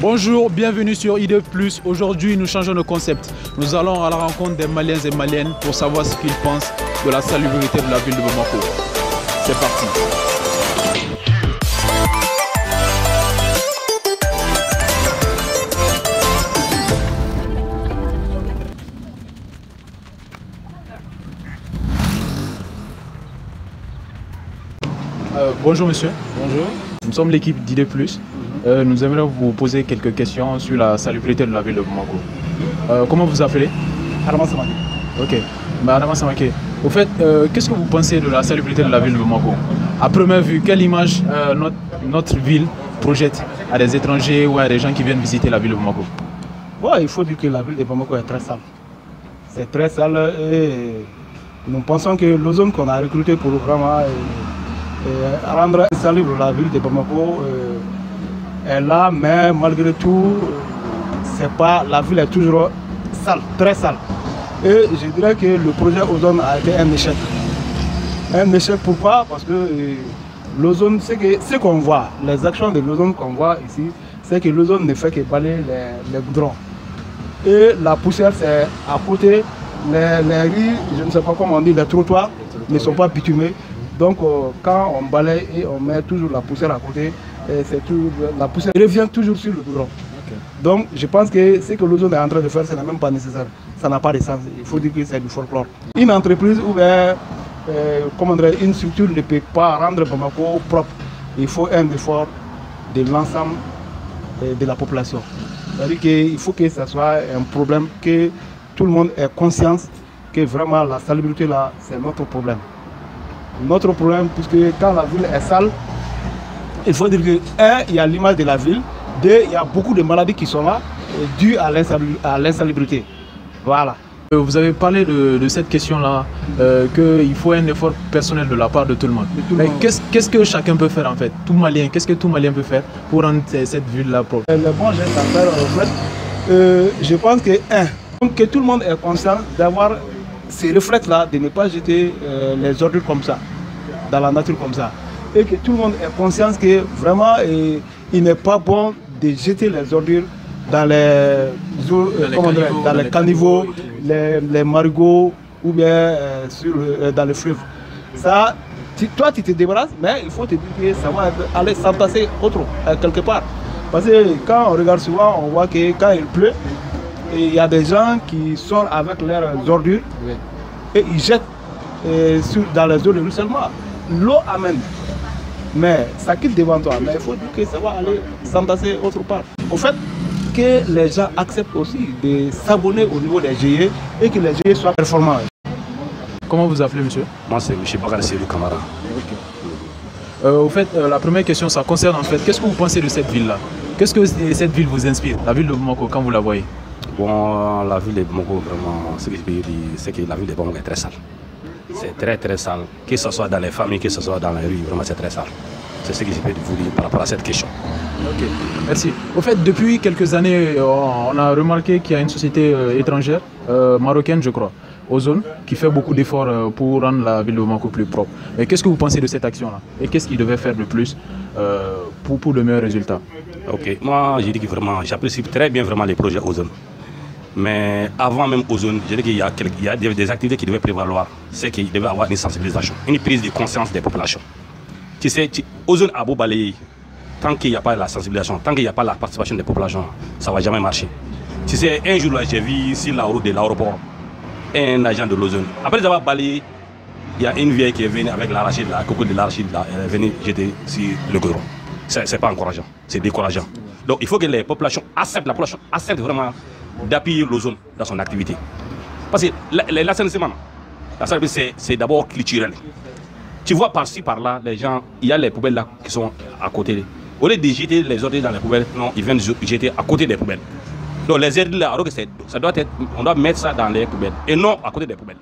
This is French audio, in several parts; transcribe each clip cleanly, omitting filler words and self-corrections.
Bonjour, bienvenue sur ID+. Aujourd'hui, nous changeons de concept. Nous allons à la rencontre des Maliens et Maliennes pour savoir ce qu'ils pensent de la salubrité de la ville de Bamako. C'est parti. Bonjour monsieur. Bonjour. Nous sommes l'équipe d'ID+. Nous aimerions vous poser quelques questions sur la salubrité de la ville de Bamako. Comment vous appelez? Adama Samake. Ok. Adama Samake. Au fait, qu'est-ce que vous pensez de la salubrité de la ville de Bamako? À première vue, quelle image notre ville projette à des étrangers ou à des gens qui viennent visiter la ville de Bamako? Bon, il faut dire que la ville de Bamako est très sale. C'est très sale et nous pensons que l'ozone qu'on a recruté pour vraiment rendre insalubre la ville de Bamako est là, mais malgré tout, la ville est toujours sale, très sale. Et je dirais que le projet ozone a été un échec. Un échec pourquoi? Parce que l'ozone, ce qu'on voit, les actions de l'ozone qu'on voit ici, c'est que l'ozone ne fait que balayer les goudrons. Et la poussière, c'est à côté, les rues, je ne sais pas comment on dit, les trottoirs ne sont pas bitumés. Donc quand on balaye et on met toujours la poussière à côté, la poussière revient toujours sur le goudron. Okay. Donc je pense que ce que l'ozone est en train de faire, ce n'est même pas nécessaire. Ça n'a pas de sens. Il faut dire que c'est du folklore. Une entreprise ou une structure ne peut pas rendre Bamako propre. Il faut un effort de l'ensemble de la population. C'est-à-dire qu'il faut que ce soit un problème, que tout le monde ait conscience que vraiment la salubrité là, c'est notre problème. Notre problème, puisque quand la ville est sale, il faut dire que, un, il y a l'image de la ville, deux, il y a beaucoup de maladies qui sont là, dues à l'insalubrité. Voilà. Vous avez parlé de cette question-là, qu'il faut un effort personnel de la part de tout le monde. Mais qu'est-ce que chacun peut faire en fait? Tout Malien, qu'est-ce que tout Malien peut faire pour rendre cette ville-là propre? Le bon geste à faire, en fait, je pense que tout le monde est conscient d'avoir ces réflexes-là, de ne pas jeter les ordures comme ça, dans la nature comme ça. Et que tout le monde ait conscience que vraiment, il n'est pas bon de jeter les ordures dans les caniveaux, les marigots ou bien dans les fleuves. Ça, toi tu te débarrasses, mais il faut te dire que ça va aller s'entasser quelque part. Parce que quand on regarde souvent, on voit que quand il pleut, il y a des gens qui sortent avec leurs ordures et ils jettent dans les eaux de ruissellement. L'eau amène, mais ça quitte devant toi. Mais il faut dire que ça va aller s'entasser autre part. Au fait, que les gens acceptent aussi de s'abonner au niveau des GIE et que les GIE soient performants. Comment vous appelez, monsieur? Moi, c'est M. Bakar Serou Kamara. Okay. Au fait, la première question, ça concerne en fait, qu'est-ce que vous pensez de cette ville-là? Qu'est-ce que cette ville vous inspire, la ville de Bamako, quand vous la voyez? Bon, la ville de Bamako, vraiment, ce que je peux dire, c'est que la ville de Bamako est très sale. C'est très très sale, que ce soit dans les familles, que ce soit dans les rues, vraiment c'est très sale. C'est ce que je peux vous dire par rapport à cette question. Ok, merci. Au fait, depuis quelques années, on a remarqué qu'il y a une société étrangère, marocaine je crois, Ozone, qui fait beaucoup d'efforts pour rendre la ville de Bamako plus propre. Et qu'est-ce que vous pensez de cette action-là? Et qu'est-ce qu'il devait faire de plus pour de meilleurs résultats? Ok, moi j'ai dit que vraiment, j'apprécie très bien vraiment les projets Ozone. Mais avant même Ozone, je dis qu'il y a des activités qui devaient prévaloir. C'est qu'il devait y avoir une sensibilisation, une prise de conscience des populations. Tu sais, Ozone a beau balayer, tant qu'il n'y a pas la sensibilisation, tant qu'il n'y a pas la participation des populations, ça ne va jamais marcher. Tu sais, un jour là, j'ai vu sur la route de l'aéroport un agent de l'Ozone. Après avoir balayé, il y a une vieille qui est venue avec l'arachide, la coco de l'arachide, elle est venue jeter sur le goudron. Ce n'est pas encourageant, c'est décourageant. Donc il faut que la population accepte vraiment d'appuyer l'Ozone dans son activité. Parce que l'assainissement, c'est d'abord culturel. Tu vois par-ci, par-là, les gens, il y a les poubelles là qui sont à côté. Au lieu de jeter les ordures dans les poubelles, non, ils viennent jeter à côté des poubelles. Donc les ordures là, ça doit être, on doit mettre ça dans les poubelles et non à côté des poubelles.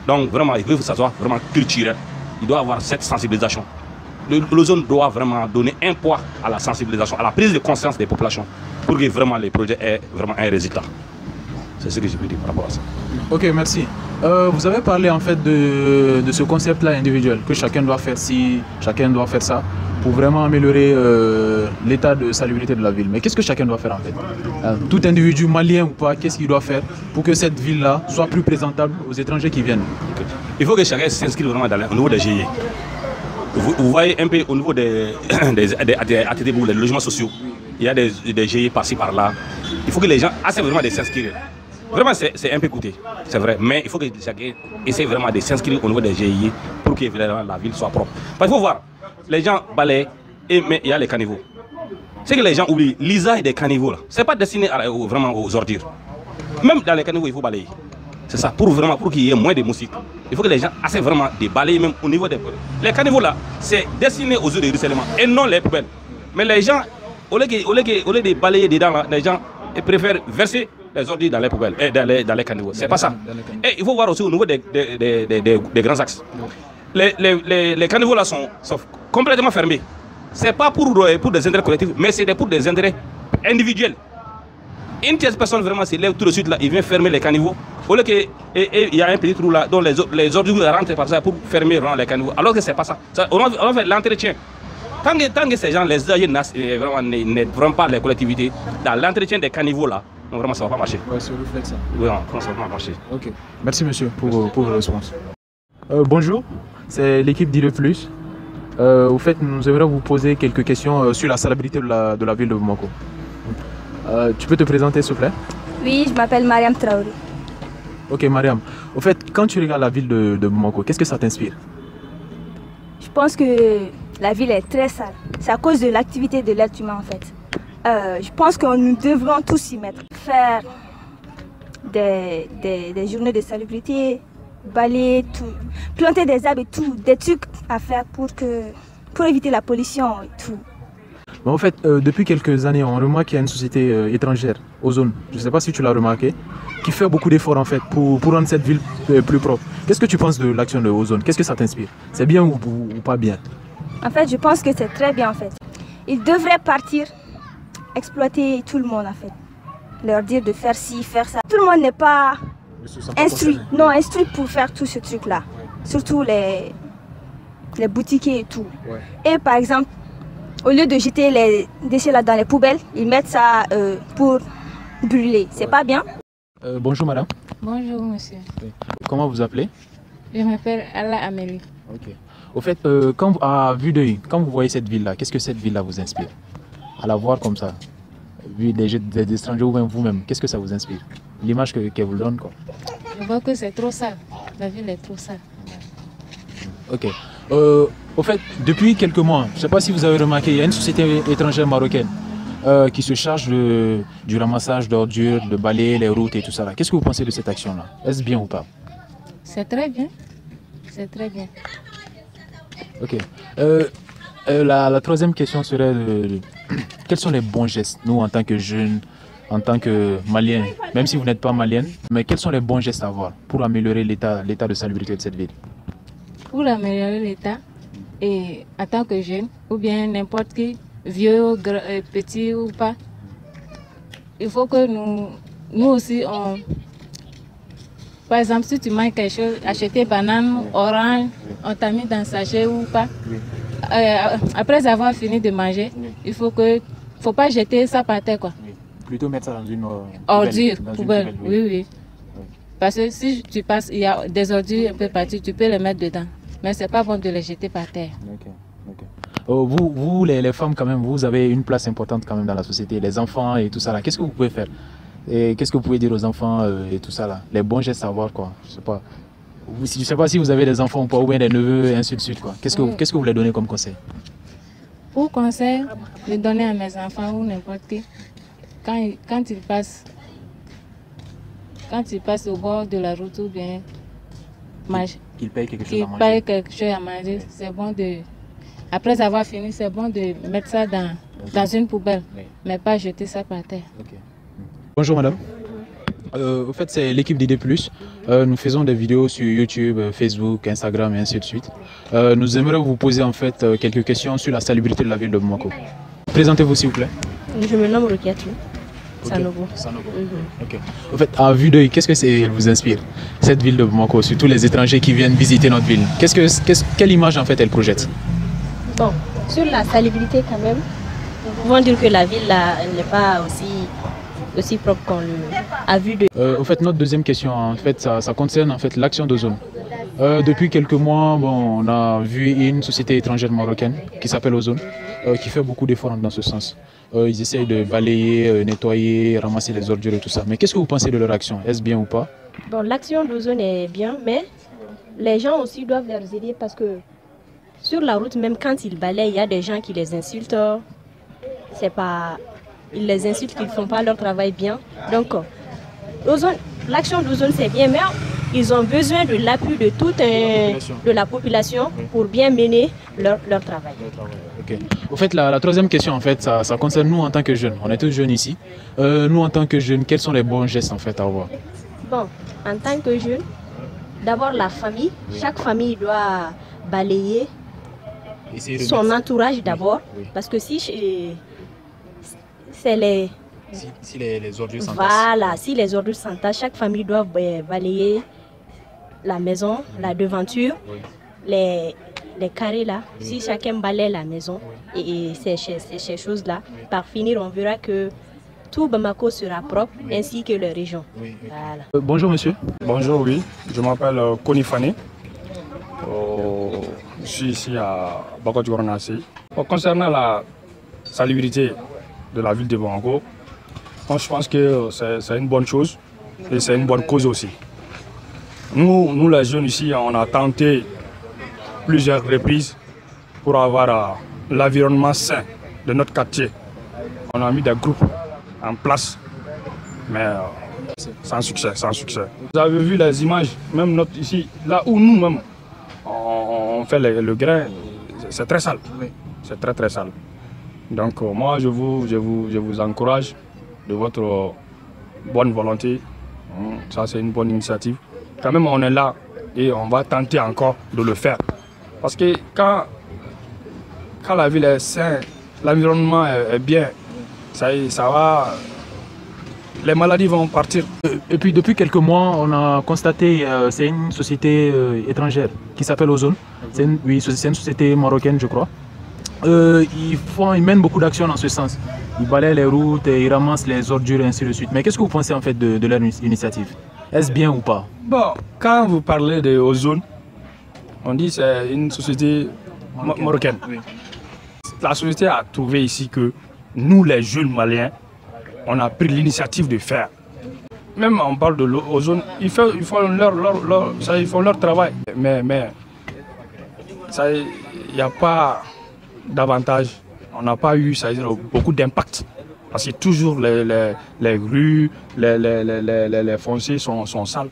Donc vraiment, il faut que ça soit vraiment culturel. Il doit y avoir cette sensibilisation. L'Ozone doit vraiment donner un poids à la sensibilisation, à la prise de conscience des populations pour que vraiment les projets aient vraiment un résultat. C'est ce que je peux dire par rapport à ça. Ok, merci. Vous avez parlé en fait de ce concept-là individuel, que chacun doit faire ci, chacun doit faire ça, pour vraiment améliorer l'état de salubrité de la ville. Mais qu'est-ce que chacun doit faire en fait? Tout individu, malien ou pas, qu'est-ce qu'il doit faire pour que cette ville-là soit plus présentable aux étrangers qui viennent? Il faut que chacun s'inscrive vraiment au niveau des GIE. Vous voyez un peu au niveau des ATT pour les logements sociaux, il y a des GIE par-ci par-là. Il faut que les gens essaient vraiment de s'inscrire. Vraiment, c'est un peu coûteux, c'est vrai, mais il faut que chacun essaie vraiment de s'inscrire au niveau des GIE pour que la ville soit propre. Parce qu'il faut voir, les gens balayent, mais il y a les caniveaux. C'est que les gens oublient, l'usage des caniveaux, ce n'est pas destiné vraiment aux ordures. Même dans les caniveaux, il faut balayer. C'est ça, pour qu'il y ait moins de moustiques. Il faut que les gens essaient vraiment de balayer même au niveau des poubelles. Les caniveaux là, c'est destiné aux eaux de ruissellement et non les poubelles. Mais les gens, au lieu de balayer dedans, là, les gens préfèrent verser les ordures dans les poubelles, dans les caniveaux. C'est pas ça. Et il faut voir aussi au niveau des grands axes. Les caniveaux là sont complètement fermés. C'est pas pour des intérêts collectifs, mais c'est pour des intérêts individuels. Une tierce personne vraiment se lève tout de suite là, il vient fermer les caniveaux. Au lieu qu'il y a un petit trou là, dont les ordures rentrent par ça pour fermer les caniveaux. Alors que c'est pas ça. On va faire l'entretien. Tant que ces gens, les âgés n'aident vraiment pas les collectivités dans l'entretien des caniveaux là, non, vraiment ça ne va pas marcher. Ouais, c'est reflète ça. Oui, non, ça ne va pas marcher. Ok. Merci monsieur pour vos réponses. Bonjour, c'est l'équipe d'IDE+. Au fait, nous aimerions vous poser quelques questions sur la salubrité de la ville de Bamako. Tu peux te présenter s'il te plaît? Oui, je m'appelle Mariam Traoré. Ok Mariam, au fait, quand tu regardes la ville de Bamako, qu'est-ce que ça t'inspire? Je pense que la ville est très sale. C'est à cause de l'activité de l'être humain en fait. Je pense que nous devrons tous s'y mettre. Faire des journées de salubrité, balayer tout, planter des arbres et tout, des trucs à faire pour éviter la pollution et tout. Mais en fait, depuis quelques années, on remarque qu'il y a une société étrangère, Ozone, je ne sais pas si tu l'as remarqué, qui fait beaucoup d'efforts en fait pour rendre cette ville plus propre. Qu'est-ce que tu penses de l'action de Ozone? Qu'est-ce que ça t'inspire? C'est bien ou pas bien? En fait, je pense que c'est très bien en fait. Ils devraient partir, exploiter tout le monde en fait. Leur dire de faire ci, faire ça. Tout le monde n'est pas instruit, non instruit pour faire tout ce truc-là. Surtout les boutiquiers et tout. Ouais. Et par exemple, au lieu de jeter les déchets là dans les poubelles, ils mettent ça pour brûler. C'est pas bien. Bonjour madame. Bonjour monsieur. Comment vous appelez? Je m'appelle Alla Amélie. Ok. Au fait, à vue d'œil, quand vous voyez cette ville-là, qu'est-ce que cette ville-là vous inspire? À la voir comme ça, vu des étrangers ou même vous-même, qu'est-ce que ça vous inspire? L'image qu'elle vous donne quoi? Je vois que c'est trop sale. La ville est trop sale. Ok. Au fait, depuis quelques mois, je ne sais pas si vous avez remarqué, il y a une société étrangère marocaine qui se charge du ramassage d'ordures, de balayer les routes et tout ça. Qu'est-ce que vous pensez de cette action-là? Est-ce bien ou pas? C'est très bien. C'est très bien. Ok. La troisième question serait quels sont les bons gestes, nous en tant que jeunes, en tant que Maliens, même si vous n'êtes pas Malienne, mais quels sont les bons gestes à avoir pour améliorer l'état de salubrité de cette ville? Pour améliorer l'état, et en tant que jeune, ou bien n'importe qui, vieux, petit ou pas, il faut que nous aussi, par exemple, si tu manges quelque chose, acheter banane, orange, on t'a mis dans le sachet ou pas. Après avoir fini de manger, il faut pas jeter ça par terre quoi. Plutôt mettre ça dans une poubelle. Oui. Parce que si tu passes, il y a des ordures un peu partout, tu peux les mettre dedans. Mais c'est pas bon de les jeter par terre. Vous les femmes quand même, vous avez une place importante quand même dans la société, les enfants et tout ça là. Qu'est-ce que vous pouvez faire? Et qu'est-ce que vous pouvez dire aux enfants et tout ça là? Les bons gestes à avoir quoi. Je sais pas si vous avez des enfants ou pas, ou bien des neveux et ainsi de suite quoi. Qu'est-ce que vous leur donnez comme conseil? Pour conseil, de donner à mes enfants ou n'importe qui, quand ils passent au bord de la route ou bien qu'ils payent quelque chose à manger, c'est bon de... Après avoir fini, c'est bon de mettre ça dans une poubelle, mais pas jeter ça par terre. Okay. Bonjour madame. Au fait, c'est l'équipe d'IDE+. Nous faisons des vidéos sur YouTube, Facebook, Instagram et ainsi de suite. Nous aimerions vous poser en fait quelques questions sur la salubrité de la ville de Bamako. Présentez-vous s'il vous plaît. Je me nomme Rukiatou. Sanogo. Ok. En fait, à vue d'œil, qu'est-ce que ça vous inspire, cette ville de Bamako, surtout les étrangers qui viennent visiter notre ville? Quelle image en fait elle projette? Bon, sur la salubrité quand même, nous pouvons dire que la ville là, n'est pas aussi propre qu'on l'a vu de. En fait, notre deuxième question, en fait, ça concerne en fait l'action d'Ozone. Depuis quelques mois, bon, on a vu une société étrangère marocaine qui s'appelle Ozone, qui fait beaucoup d'efforts dans ce sens. Ils essayent de balayer, nettoyer, ramasser les ordures et tout ça. Mais qu'est-ce que vous pensez de leur action? Est-ce bien ou pas? Bon, l'action d'Ozone est bien, mais les gens aussi doivent leur aider parce que sur la route, même quand ils balayent, il y a des gens qui les insultent. C'est pas... Ils les insultent qu'ils ne font pas leur travail bien. Donc, l'action d'Ozone, c'est bien, mais ils ont besoin de l'appui de la population pour bien mener leur travail. Okay. Au fait, la troisième question, en fait, ça concerne nous en tant que jeunes. On est tous jeunes ici. Nous, en tant que jeunes, quels sont les bons gestes en fait, à avoir? Bon, en tant que jeune, d'abord la famille. Chaque famille doit balayer son entourage d'abord. Parce que si c'est les... Si les ordures s'entassent. Voilà, si les ordures s'entassent, chaque famille doit balayer la maison, la devanture, les carrés là. Si chacun balaye la maison et ces choses-là, par finir, on verra que tout Bamako sera propre, ainsi que les régions. Voilà. Bonjour monsieur. Bonjour, oui. Je m'appelle Koni Fane. Je suis ici à Bako-Djournassi. Concernant la salubrité de la ville de Bamako, je pense que c'est une bonne chose et c'est une bonne cause aussi. Nous les jeunes ici, on a tenté plusieurs reprises pour avoir l'environnement sain de notre quartier. On a mis des groupes en place, mais sans succès, sans succès. Vous avez vu les images, même ici, là où nous-mêmes on fait le grain, c'est très sale. C'est très très sale. Donc moi je vous encourage de votre bonne volonté. Ça c'est une bonne initiative. Quand même on est là et on va tenter encore de le faire. Parce que quand la ville est saine, l'environnement est bien, ça va, les maladies vont partir. Et puis depuis quelques mois, on a constaté, c'est une société étrangère qui s'appelle Ozone. C'est une société marocaine, je crois. Ils mènent beaucoup d'actions dans ce sens. Ils balayent les routes, et ils ramassent les ordures et ainsi de suite. Mais qu'est-ce que vous pensez en fait de leur initiative? Est-ce bien ou pas? Bon, quand vous parlez de Ozone, on dit que c'est une société marocaine. Oui. La société a trouvé ici que nous, les jeunes Maliens, on a pris l'initiative de faire. Même on parle de l'Ozone, ils font leur travail. Mais il n'y a pas d'avantage. On n'a pas eu beaucoup d'impact. Parce que toujours les rues, les fonciers sont sales.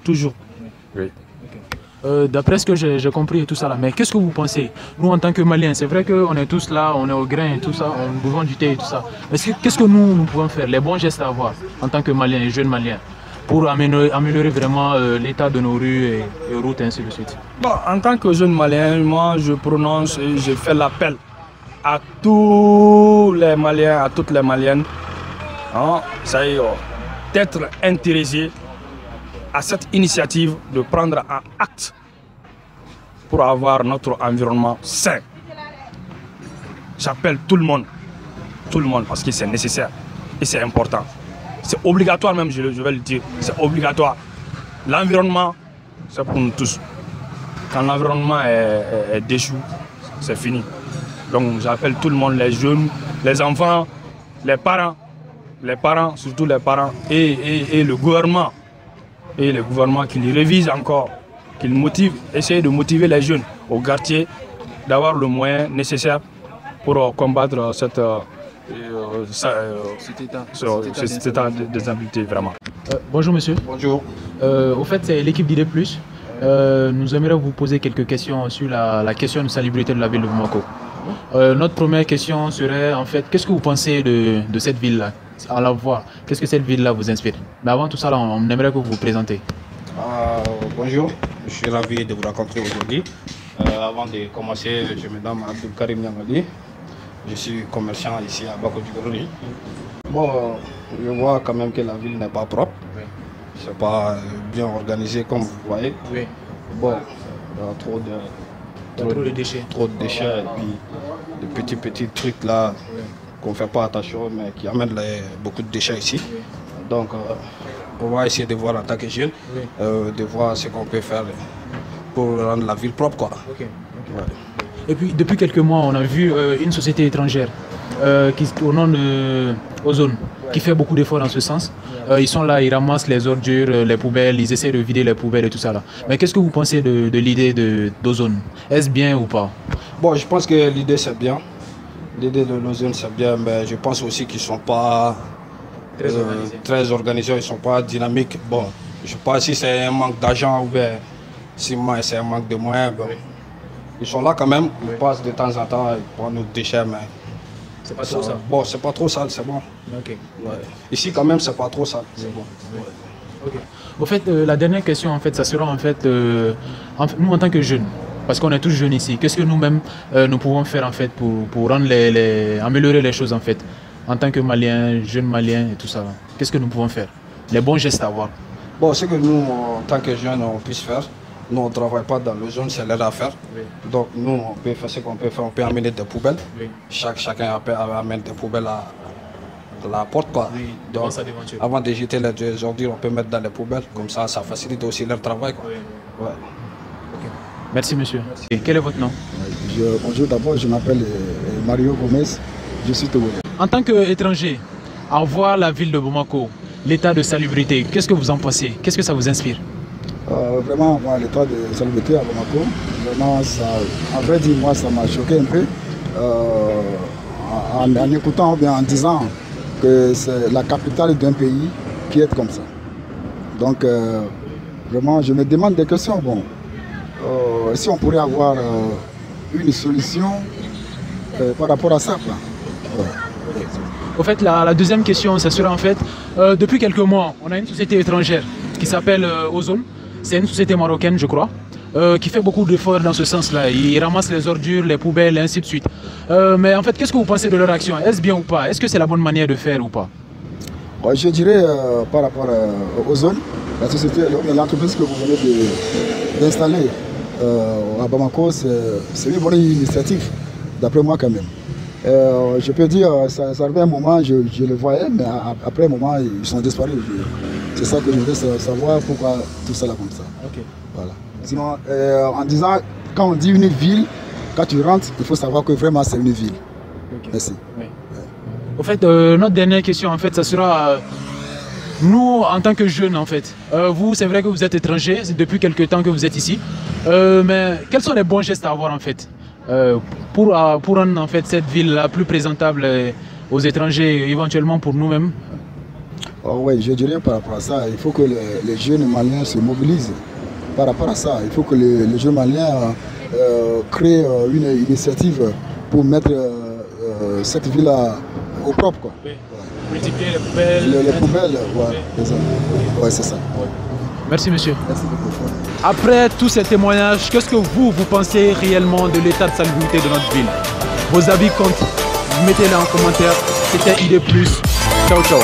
Toujours. Oui. D'après ce que j'ai compris et tout ça là, mais qu'est-ce que vous pensez? Nous en tant que Maliens, c'est vrai qu'on est tous là, on est au grain et tout ça, on boit du thé et tout ça. Mais qu'est-ce que nous pouvons faire, les bons gestes à avoir en tant que Maliens et jeunes Maliens pour améliorer vraiment l'état de nos rues et routes et ainsi de suite? Bon, en tant que jeune Malien, moi je prononce et je fais l'appel à tous les Maliens, à toutes les Maliennes, d'être intéressés à cette initiative de prendre un acte pour avoir notre environnement sain. J'appelle tout le monde, parce que c'est nécessaire et c'est important. C'est obligatoire même, je vais le dire, c'est obligatoire. L'environnement, c'est pour nous tous. Quand l'environnement est déchu, c'est fini. Donc j'appelle tout le monde, les jeunes, les enfants, les parents, surtout les parents et le gouvernement. Et le gouvernement qui les révise encore, qui les motive, essayer de motiver les jeunes au quartier, d'avoir le moyen nécessaire pour combattre cet état de déshabilité vraiment. Bonjour monsieur. Bonjour. Au fait, c'est l'équipe d'ID+. Nous aimerions vous poser quelques questions sur la question de salubrité de la ville de Bamako. Notre première question serait en fait, qu'est-ce que vous pensez de cette ville-là? À la voir, qu'est-ce que cette ville-là vous inspire? Mais avant tout ça, là, on aimerait que vous vous présentez. Bonjour, je suis ravi de vous rencontrer aujourd'hui. Avant de commencer, je me nomme Abdul Karim Nyangadi. Je suis commerçant ici à Bako-Djournassi. Bon, je vois quand même que la ville n'est pas propre. Oui. C'est pas bien organisé comme vous voyez. Oui. Bon, il y a trop de déchets. Trop de déchets et puis des petits trucs là qu'on ne fait pas attention mais qui amènent beaucoup de déchets ici. Oui. Donc on va essayer de voir en tant que jeunes, de voir ce qu'on peut faire pour rendre la ville propre, quoi. Okay. Ouais. Et puis depuis quelques mois, on a vu une société étrangère au nom de Ozone qui fait beaucoup d'efforts dans ce sens. Ils sont là, ils ramassent les ordures, les poubelles, ils essaient de vider les poubelles et tout ça là. Mais qu'est-ce que vous pensez de l'idée d'Ozone? Est-ce bien ou pas? Bon, je pense que l'idée c'est bien. L'idée de l'Ozone c'est bien, mais je pense aussi qu'ils ne sont pas très organisés, ils ne sont pas dynamiques. Bon, je ne sais pas si c'est un manque d'argent ou bien si c'est un manque de moyens. Bon. Ils sont là quand même, ils passent de temps en temps, ils prennent nos déchets, mais c'est pas trop ça. Bon, c'est pas trop sale, c'est bon. Okay. Ouais. Ici quand même, c'est pas trop sale, c'est bon. Ouais. Okay. Au fait, la dernière question, en fait, ça sera en fait, nous en tant que jeunes, parce qu'on est tous jeunes ici, qu'est-ce que nous-mêmes nous pouvons faire en fait pour rendre améliorer les choses en fait, en tant que Maliens, jeunes Maliens et tout ça. Qu'est-ce que nous pouvons faire? Les bons gestes à avoir. Bon, ce que nous, en tant que jeunes, on puisse faire. Nous, on ne travaille pas dans le zone, c'est l'air à faire. Oui. Donc, nous, on peut faire ce qu'on peut faire. On peut amener des poubelles. Oui. Chacun peut amener des poubelles à la porte, quoi. Oui, donc, avant de jeter les ordures, on peut mettre dans les poubelles. Comme ça, ça facilite aussi leur travail, quoi. Oui. Ouais. Okay. Merci, monsieur. Merci. Quel est votre nom? Bonjour, d'abord, je m'appelle Mario Gomez. Je suis togolais. En tant qu'étranger, à voir la ville de Bamako, l'état de salubrité, qu'est-ce que vous en pensez? Qu'est-ce que ça vous inspire? Vraiment, l'état de salubrité à Bamako, vraiment, ça, en vrai dire, moi, ça m'a choqué un peu en écoutant ou bien en disant que c'est la capitale d'un pays qui est comme ça. Donc, vraiment, je me demande des questions. Bon, si on pourrait avoir une solution par rapport à ça. Ouais. Au fait, la deuxième question, ça sera en fait, depuis quelques mois, on a une société étrangère qui s'appelle Ozone. C'est une société marocaine, je crois, qui fait beaucoup d'efforts dans ce sens-là. Ils ramassent les ordures, les poubelles, et ainsi de suite. Mais en fait, qu'est-ce que vous pensez de leur action? Est-ce bien ou pas? Est-ce que c'est la bonne manière de faire ou pas? Je dirais, par rapport aux zones, la société, l'entreprise que vous venez d'installer à Bamako, c'est une bonne initiative, d'après moi quand même. Je peux dire, ça arrivait un moment, je le voyais, mais après un moment, ils sont disparus. C'est ça que je voulais savoir, pourquoi tout ça là comme ça. Okay. Voilà. Sinon, en disant, quand on dit une ville, quand tu rentres, il faut savoir que vraiment c'est une ville. Okay. Merci. Oui. Au fait, notre dernière question, en fait, ça sera, nous, en tant que jeunes, en fait, vous, c'est vrai que vous êtes étrangers, c'est depuis quelques temps que vous êtes ici, mais quels sont les bons gestes à avoir, en fait, pour rendre, en fait, cette ville la plus présentable aux étrangers, éventuellement pour nous-mêmes? Oh oui, je dirais par rapport à ça, il faut que les jeunes Maliens se mobilisent par rapport à ça. Il faut que les jeunes Maliens créent une initiative pour mettre cette ville au propre. Quoi. Oui. Ouais. Multiplier les poubelles. Les poubelles, ouais, c'est ça. Ouais, c'est ça. Ouais. Merci monsieur. Merci beaucoup. Après tous ces témoignages, qu'est-ce que vous pensez réellement de l'état de salubrité de notre ville? Vos avis comptent. Mettez-les en commentaire. C'était ID+. Ciao, ciao.